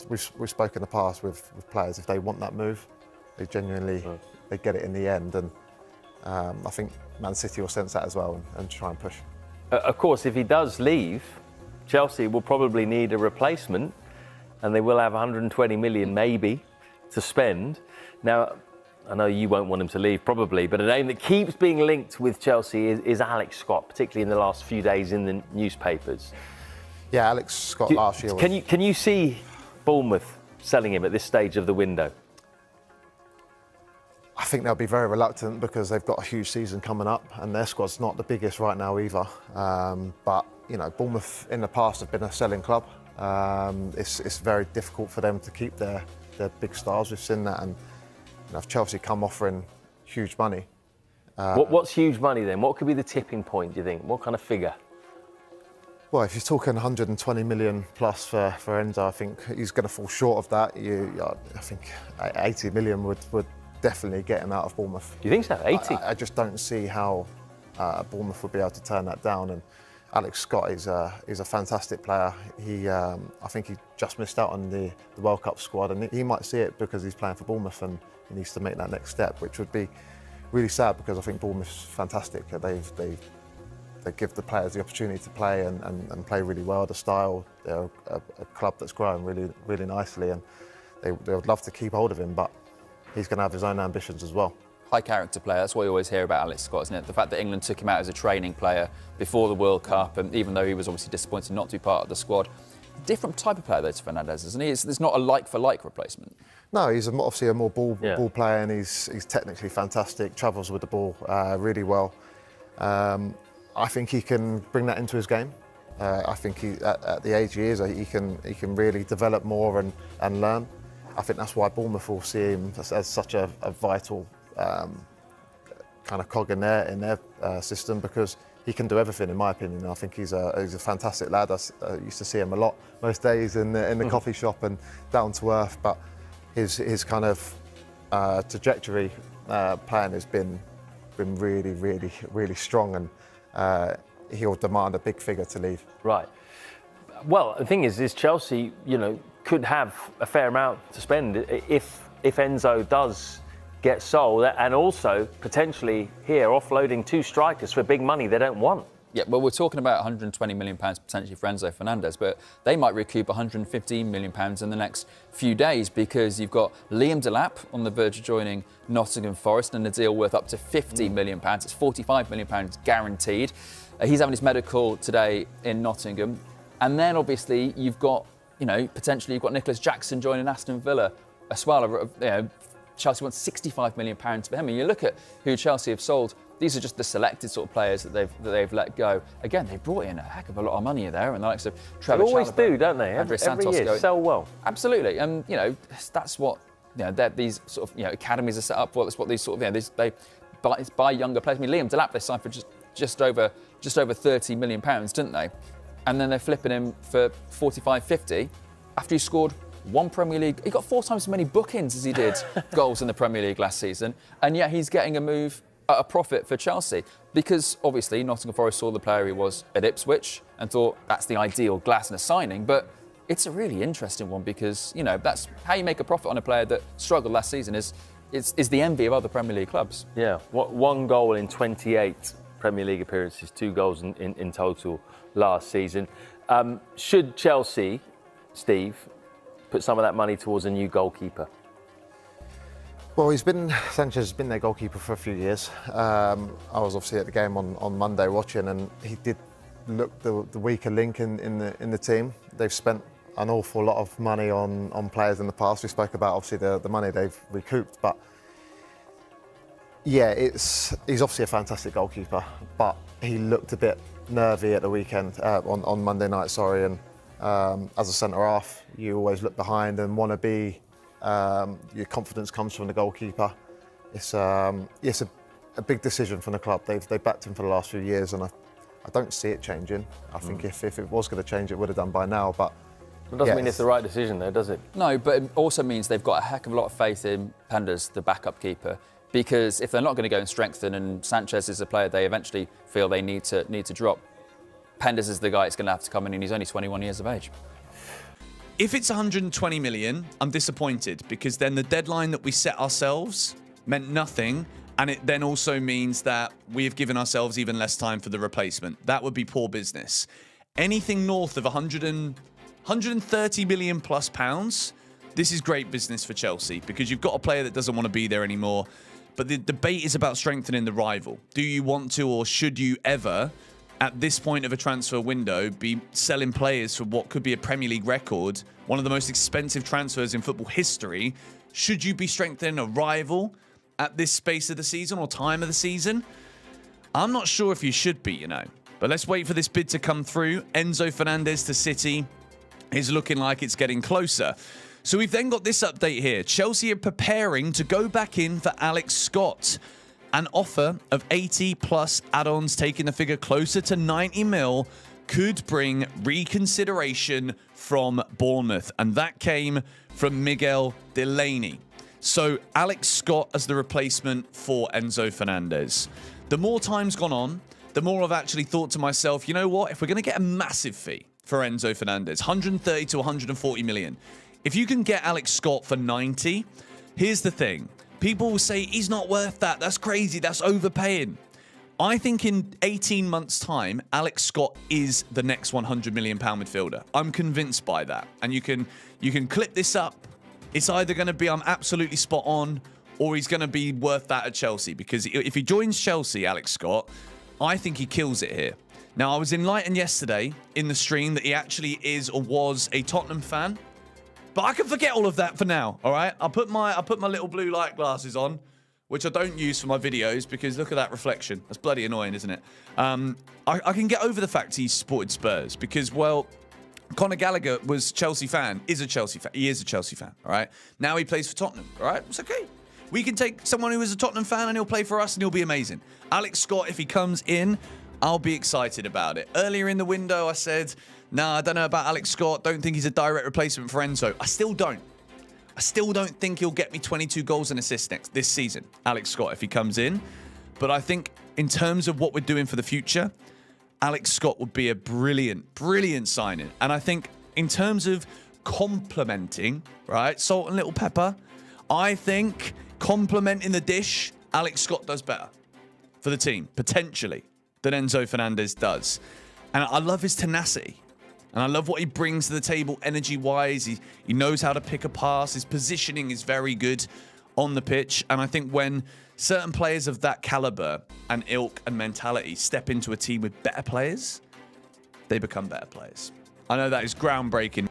we've spoken in the past with players, if they want that move, they genuinely they get it in the end, and I think Man City will sense that as well and try and push. Of course, if he does leave, Chelsea will probably need a replacement, and they will have 120 million maybe to spend. Now, I know you won't want him to leave probably, but a name that keeps being linked with Chelsea is Alex Scott, particularly in the last few days in the newspapers. Yeah, Alex Scott last year. Can you see Bournemouth selling him at this stage of the window? I think they'll be very reluctant because they've got a huge season coming up, and their squad's not the biggest right now either. But you know, Bournemouth in the past have been a selling club. It's very difficult for them to keep their big stars. We've seen that, and you know, if Chelsea come offering huge money. What's huge money then? What could be the tipping point, do you think? What kind of figure? Well, if you're talking 120 million plus for Enzo, I think he's going to fall short of that. I think 80 million would definitely get him out of Bournemouth. Do you think so? 80? I just don't see how Bournemouth would be able to turn that down. And Alex Scott is a fantastic player. I think he just missed out on the World Cup squad, and he might see it because he's playing for Bournemouth and he needs to make that next step, which would be really sad because I think Bournemouth's fantastic. They give the players the opportunity to play and play really well. The style, they're a club that's growing really, really nicely, and they would love to keep hold of him, but he's going to have his own ambitions as well. High character player, that's what you always hear about Alex Scott, isn't it? The fact that England took him out as a training player before the World Cup, and even though he was obviously disappointed not to be part of the squad. Different type of player though to Fernandes, isn't he? There's not a like-for-like replacement. No, he's obviously a more ball player, and he's technically fantastic, travels with the ball really well. I think he can bring that into his game. I think at the age he is, he can really develop more and learn. I think that's why Bournemouth will see him as such a vital kind of cog in their system, because he can do everything, in my opinion. I think he's a fantastic lad. I used to see him a lot most days in the coffee shop and down to earth. But his kind of trajectory playing has been really, really, really strong, and he'll demand a big figure to leave. Right. Well, the thing is Chelsea, you know, could have a fair amount to spend if Enzo does get sold, and also potentially here offloading two strikers for big money they don't want. Yeah, well, we're talking about £120 million potentially for Enzo Fernandes, but they might recoup £115 million in the next few days, because you've got Liam Delap on the verge of joining Nottingham Forest and a deal worth up to £50 million. It's £45 million guaranteed. He's having his medical today in Nottingham. And then obviously you've got, you know, potentially you've got Nicholas Jackson joining Aston Villa as well. You know, Chelsea wants £65 million for him. And you look at who Chelsea have sold, these are just the selected sort of players that they've let go. Again, they've brought in a heck of a lot of money there, and the likes of Trevor They always Chalobah, do, don't they? Andres Every Santos year, sell well. Absolutely, and you know that's what these sort of academies are set up for. That's what these sort of they buy younger players. I mean, Liam Delap they signed for just over £30 million, didn't they? And then they're flipping him for 45, 50 after he scored one Premier League. He got 4 times as many bookings as he did goals in the Premier League last season, and yet he's getting a move at a profit for Chelsea, because obviously Nottingham Forest saw the player he was at Ipswich and thought that's the ideal Glasner signing. But it's a really interesting one, because that's how you make a profit on a player that struggled last season. Is the envy of other Premier League clubs. Yeah, 1 goal in 28 Premier League appearances, 2 goals in total last season. Should Chelsea, Steve, put some of that money towards a new goalkeeper? Well, Sanchez has been their goalkeeper for a few years. I was obviously at the game on Monday watching, and he did look the weaker link in the team. They've spent an awful lot of money on players in the past. We spoke about obviously the money they've recouped, but yeah, he's obviously a fantastic goalkeeper, but he looked a bit nervy at the weekend on Monday night. Sorry, and as a centre half, you always look behind and want to be. Your confidence comes from the goalkeeper. It's a big decision from the club. They've backed him for the last few years, and I don't see it changing. I think if it was going to change, it would have done by now. But it doesn't mean it's the right decision, though, does it? No, but it also means they've got a heck of a lot of faith in Pendas, the backup keeper, because if they're not going to go and strengthen, and Sanchez is a player they eventually feel they need to drop, Pendas is the guy that's going to have to come in, and he's only 21 years of age. If it's 120 million, I'm disappointed because then the deadline that we set ourselves meant nothing. And it then also means that we have given ourselves even less time for the replacement. That would be poor business. Anything north of 130 million plus pounds, this is great business for Chelsea because you've got a player that doesn't want to be there anymore. But the debate is about strengthening the rival. Do you want to, or should you ever, at this point of a transfer window, be selling players for what could be a Premier League record, one of the most expensive transfers in football history? Should you be strengthening a rival at this space of the season or time of the season? I'm not sure if you should be, you know. But let's wait for this bid to come through. Enzo Fernandez to City is looking like it's getting closer. So we've then got this update here. Chelsea are preparing to go back in for Alex Scott. An offer of 80 plus add-ons, taking the figure closer to 90 mil, could bring reconsideration from Bournemouth. And that came from Miguel Delaney. So Alex Scott as the replacement for Enzo Fernandez. The more time's gone on, the more I've actually thought to myself, you know what? If we're going to get a massive fee for Enzo Fernandez, 130 to 140 million, if you can get Alex Scott for 90, here's the thing. People will say, he's not worth that. That's crazy. That's overpaying. I think in 18 months' time, Alex Scott is the next £100 million midfielder. I'm convinced by that. And you can clip this up. It's either going to be I'm absolutely spot on, or he's going to be worth that at Chelsea. Because if he joins Chelsea, Alex Scott, I think he kills it here. Now, I was enlightened yesterday in the stream that he actually is or was a Tottenham fan. But I can forget all of that for now, all right? I'll put my little blue light glasses on, which I don't use for my videos because look at that reflection. That's bloody annoying, isn't it? I can get over the fact he supported Spurs because, well, Conor Gallagher was Chelsea fan, is a Chelsea fan. He is a Chelsea fan, all right? Now he plays for Tottenham, all right? It's okay. We can take someone who is a Tottenham fan and he'll play for us and he'll be amazing. Alex Scott, if he comes in, I'll be excited about it. Earlier in the window, I said, nah, I don't know about Alex Scott. Don't think he's a direct replacement for Enzo. I still don't. I still don't think he'll get me 22 goals and assists this season, Alex Scott, if he comes in. But I think in terms of what we're doing for the future, Alex Scott would be a brilliant, brilliant signing. And I think in terms of complementing, right, salt and little pepper, I think complementing the dish, Alex Scott does better for the team, potentially, than Enzo Fernandez does. And I love his tenacity. And I love what he brings to the table energy-wise. He knows how to pick a pass. His positioning is very good on the pitch. And I think when certain players of that caliber and ilk and mentality step into a team with better players, they become better players. I know that is groundbreaking.